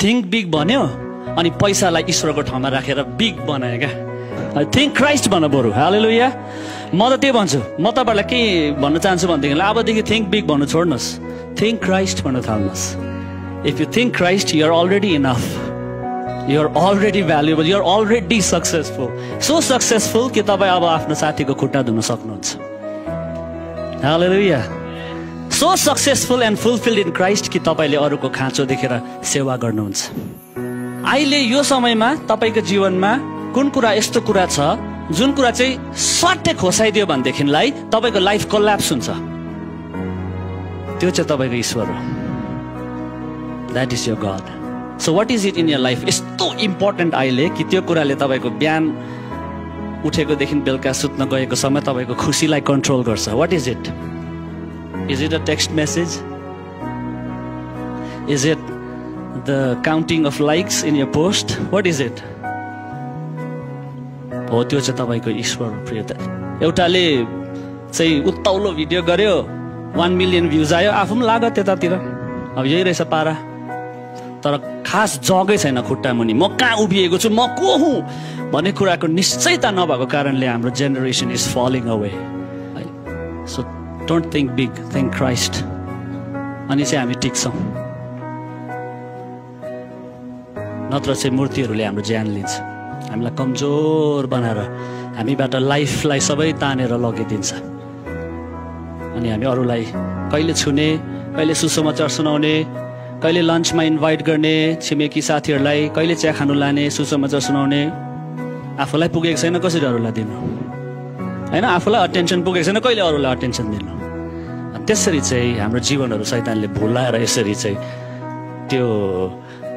Think big भन्यो अनि पैसालाई ईश्वरको ठाउँमा राखेर बिग बनायो क्या। थिङ्क क्राइस्ट भन बरु। हालेलुया। म त त्यो भन्छु। म तपाईँहरूलाई के भन्न चाहन्छु भनेदेखि अबदेखि थिङ्क बिग भन्नु छोड्नुहोस्, थिङ्क क्राइस्ट भन्न थाल्नुहोस्। If you think Christ you are already enough, you are already valuable, you are already successful. So successful कि तपाईँ अब आफ्नो साथीको खुट्टा धुन सक्नुहुन्छ। हालेलुया। So successful and fulfilled in Christ कि तपाईँले अरूको खाँचो देखेर सेवा गर्नुहुन्छ। अहिले यो समयमा तपाईँको जीवनमा कुन कुरा यस्तो कुरा छ जुन कुरा चाहिँ सट्टै खोसाइदियो भनेदेखिलाई तपाईँको लाइफ कोल्याप्स हुन्छ, त्यो चाहिँ तपाईँको ईश्वर हो। That is your god. So what is it in your life? यस्तो इम्पोर्टेन्ट अहिले कि त्यो कुराले तपाईँको बिहान उठेकोदेखि बेलुका सुत्न गएको समय तपाईँको खुसीलाई कन्ट्रोल गर्छ। What is it? Is it a text message? Is it the counting of likes in your post? What is it? हो, त्यो चाहिँ तपाईँको ईश्वर प्रियता। एउटाले चाहिँ उत्ताउलो भिडियो गर्यो, 1 मिलियन भ्युज आयो, आफू पनि लाग्यो त्यतातिर, अब यही रहेछ पारा, तर खास जगै छैन खुट्टा मुनि। म कहाँ उभिएको छु, म को हुँ भन्ने कुराको निश्चयता नभएको कारणले हाम्रो generation is falling away. So don't think big, think Christ. अनि चाहिँ हामी टिक्छौँ, नत्र चाहिँ मूर्तिहरूले हाम्रो ज्यान लिन्छ, हामीलाई कमजोर बनाएर हामीबाट लाइफलाई सबै तानेर लगिदिन्छ। अनि हामी अरूलाई कहिले छुने, कहिले सुसमाचार सुनाउने, कहिले लन्चमा इन्भाइट गर्ने छिमेकी साथीहरूलाई, कहिले चिया खानु लाने, सुसमाचार सुनाउने। आफूलाई पुगेको छैन कसरी अरूलाई दिनु, होइन? आफूलाई अटेन्सन पुगेको छैन कहिले अरूलाई अटेन्सन दिनु। त्यसरी चाहिँ हाम्रो जीवनहरू शैतानले भुलाएर यसरी चाहिँ त्यो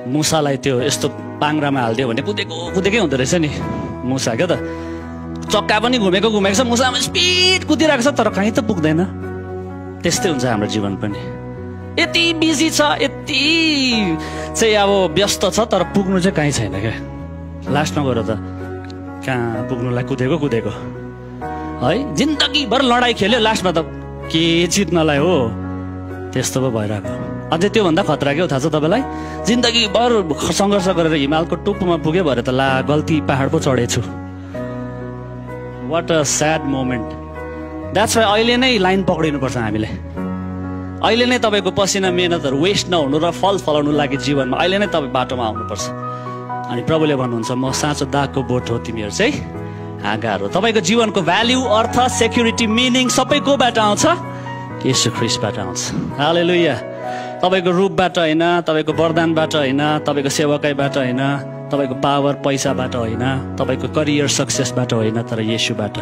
मुसालाई त्यो यस्तो पाङ्रामा हालिदियो भने कुदेकै हुँदो रहेछ नि मुसा। क्या त चक्का पनि घुमेको छ, मुसामा स्पिड कुदिरहेको छ तर कहीँ त पुग्दैन। त्यस्तै हुन्छ हाम्रो जीवन पनि। यति बिजी छ, यति चाहिँ अब व्यस्त छ, तर पुग्नु चाहिँ कहीँ छैन क्या। लास्टमा गएर त कहाँ पुग्नुलाई कुदेको है। जिन्दगीभर लडाइँ खेल्यो, लास्टमा त के जित्नलाई हो, त्यस्तो पो भइरहेको। अझै त्योभन्दा खतरा के हो थाहा छ तपाईँलाई? जिन्दगीभर सङ्घर्ष गरेर हिमालको टुप्पोमा पुग्यो भरे त ला गल्ती पहाड पो चढेछु। What a sad moment. That's why अहिले नै लाइन पक्रिनुपर्छ हामीले। अहिले नै तपाईँको पसिना मेहनतहरू वेस्ट नहुनु र फल फलाउनु लागि जीवनमा अहिले नै तपाईँ बाटोमा आउनुपर्छ। अनि प्रभुले भन्नुहुन्छ म साँचो दागको बोट हो, तिमीहरू चाहिँ हाँगाहरू। तपाईँको जीवनको भ्याल्यु, अर्थ, सेक्युरिटी, मिनिङ सबै कोबाट आउँछ? येशू ख्रीष्टबाट आउँछ। हालेलुया। तपाईँको रूपबाट होइन, तपाईँको वरदानबाट होइन, तपाईँको सेवकाईबाट होइन, तपाईँको पावर पैसाबाट होइन, तपाईँको करियर सक्सेसबाट होइन, तर येशूबाट।